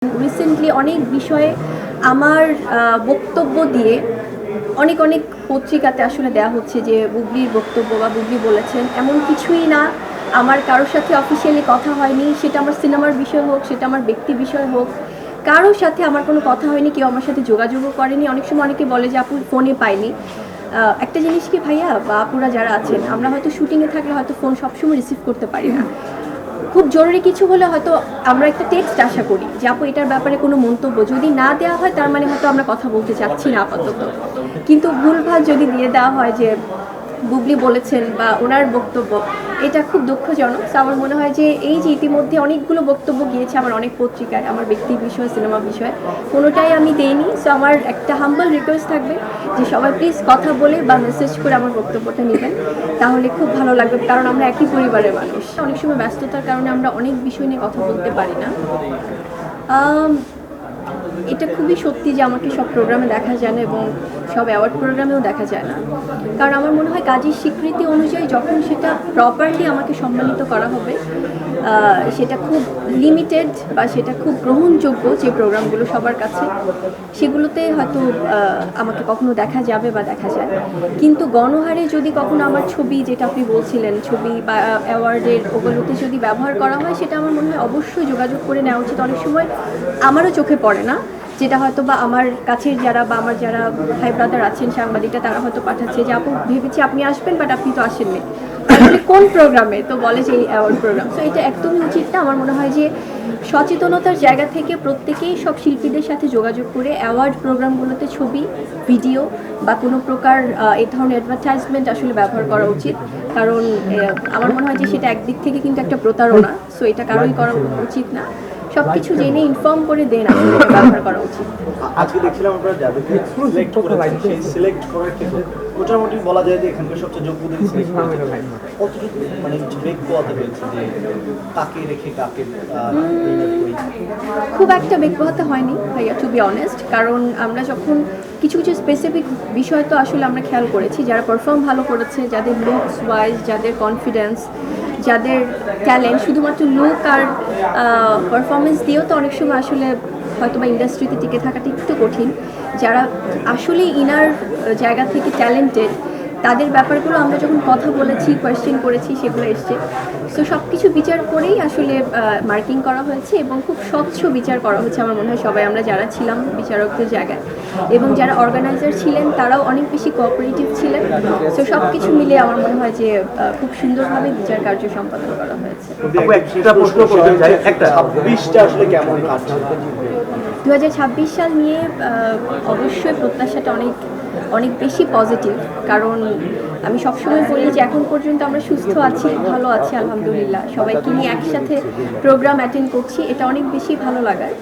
Recently অনেক বিষয়ে আমার বক্তব্য দিয়ে অনেক অনেক পত্রিকাতে আসলে দেওয়া হচ্ছে যে বুবলির বক্তব্য বা বুবলি বলেছেন এমন কিছুই না। আমার কারোর সাথে অফিসিয়ালি কথা হয়নি, সেটা আমার সিনেমার বিষয় হোক, সেটা আমার ব্যক্তি বিষয় হোক, কারোর সাথে আমার কোনো কথা হয়নি, কেউ আমার সাথে যোগাযোগও করেনি। অনেক সময় অনেকে বলে যে আপু ফোনে পাইনি। একটা জিনিস কি ভাইয়া বা আপুরা যারা আছেন, আমরা হয়তো শুটিংয়ে থাকলে হয়তো ফোন সবসময় রিসিভ করতে পারি না। খুব জরুরি কিছু হলে হয়তো আমরা একটা টেক্সট আশা করি যে আপু এটার ব্যাপারে কোনো মন্তব্য যদি না দেওয়া হয় তার মানে হয়তো আমরা কথা বলতে চাচ্ছি না আপাতত। কিন্তু ভুলভাল যদি দিয়ে দেওয়া হয় যে বুবলি বলেছেন বা ওনার বক্তব্য, এটা খুব দুঃখজনক। তো আমার মনে হয় যে এই যে ইতিমধ্যে অনেকগুলো বক্তব্য গিয়েছে আমার অনেক পত্রিকায়, আমার ব্যক্তি বিষয়, সিনেমা বিষয়, কোনোটাই আমি দেইনি। সো আমার একটা হাম্বল রিকোয়েস্ট থাকবে যে সবাই প্লিজ কথা বলে বা মেসেজ করে আমার বক্তব্যটা নেবেন, তাহলে খুব ভালো লাগবে। কারণ আমরা একই পরিবারের মানুষ, অনেক সময় ব্যস্ততার কারণে আমরা অনেক বিষয় নিয়ে কথা বলতে পারি না। এটা খুবই সত্যি যে আমাকে সব প্রোগ্রামে দেখা যায় না এবং সব অ্যাওয়ার্ড প্রোগ্রামেও দেখা যায় না। কারণ আমার মনে হয় কাজের স্বীকৃতি অনুযায়ী যখন সেটা প্রপারলি আমাকে সম্মানিত করা হবে, সেটা খুব লিমিটেড বা সেটা খুব গ্রহণযোগ্য যে প্রোগ্রামগুলো সবার কাছে, সেগুলোতে হয়তো আমাকে কখনো দেখা যাবে বা দেখা যায়। কিন্তু গণহারে যদি কখনো আমার ছবি, যেটা আপনি বলছিলেন, ছবি বা অ্যাওয়ার্ডের ওগুলোতে যদি ব্যবহার করা হয়, সেটা আমার মনে হয় অবশ্যই যোগাযোগ করে নেওয়া উচিত। অনেক সময় আমারও চোখে পড়ে না, যেটা হয়তো বা আমার কাছের যারা বা আমার যারা ভাই ব্রাদার আছেন সাংবাদিকরা, তারা হয়তো পাঠাচ্ছে যে আপু ভেবেছি আপনি আসবেন, বাট আপনি তো আসেননি। আসলে কোন প্রোগ্রামে? তো বলে যে এই অ্যাওয়ার্ড প্রোগ্রাম। তো এটা একদমই উচিত না। আমার মনে হয় যে সচেতনতার জায়গা থেকে প্রত্যেকেই সব শিল্পীদের সাথে যোগাযোগ করে অ্যাওয়ার্ড প্রোগ্রামগুলোতে ছবি, ভিডিও বা কোনো প্রকার এই ধরনের অ্যাডভার্টাইজমেন্ট আসলে ব্যবহার করা উচিত। কারণ আমার মনে হয় যে সেটা একদিক থেকে কিন্তু একটা প্রতারণা। সো এটা কারোই করা উচিত না। সব কিছু জেনে ইনফর্ম করে দেন আসলে এটা ব্যবহার করা উচিত। আজকে দেখছিলাম আপনারা যাদেরকে সিলেক্ট করেছেন, সেই সিলেক্ট করার ক্ষেত্রে মোটামুটি বলা যায় যে এখানকার সবচেয়ে যোগ্যদের সিলেক্ট করেছেন। কতটুকু মানে বেগ পোয়াতে হয়েছে যে কাকে রেখে কাকে খুব একটা বেগ পোহাতে হয়নি ভাইয়া, টু বি অনেস্ট। কারণ আমরা যখন কিছু কিছু স্পেসিফিক বিষয় তো আসলে আমরা খেয়াল করেছি, যারা পারফর্ম ভালো করেছে, যাদের লুকস ওয়াইজ, যাদের কনফিডেন্স, যাদের ট্যালেন্ট, শুধুমাত্র লুক আর পারফরমেন্স দিয়েও তো অনেক সময় আসলে হয়তো বা ইন্ডাস্ট্রিতে টিকে থাকাটা একটু কঠিন। যারা আসলে ইনার জায়গা থেকে ট্যালেন্টেড, তাদের ব্যাপারগুলো আমরা যখন কথা বলেছি, কোয়েশ্চেন করেছি, সেগুলো এসছে। সো সব কিছু বিচার করেই আসলে মার্কিং করা হয়েছে এবং খুব স্বচ্ছ বিচার করা হয়েছে আমার মনে হয়। সবাই আমরা যারা ছিলাম বিচারকদের জায়গায় এবং যারা অর্গানাইজার ছিলেন, তারাও অনেক বেশি কোঅপারেটিভ ছিলেন। সো সব কিছু মিলে আমার মনে হয় যে খুব সুন্দরভাবে বিচার কার্য সম্পাদন করা হয়েছে। একটা প্রশ্ন করতে চাই, একটা 26টা আসলে কেমন কাটছে? 2026 সাল নিয়ে অবশ্যই প্রত্যাশাটা অনেক অনেক বেশি পজিটিভ। কারণ আমি সবসময় বলি যে এখন পর্যন্ত আমরা সুস্থ আছি, ভালো আছি আলহামদুলিল্লাহ। সবাইকে নিয়ে একসাথে প্রোগ্রাম অ্যাটেন্ড করছি, এটা অনেক বেশি ভালো লাগার।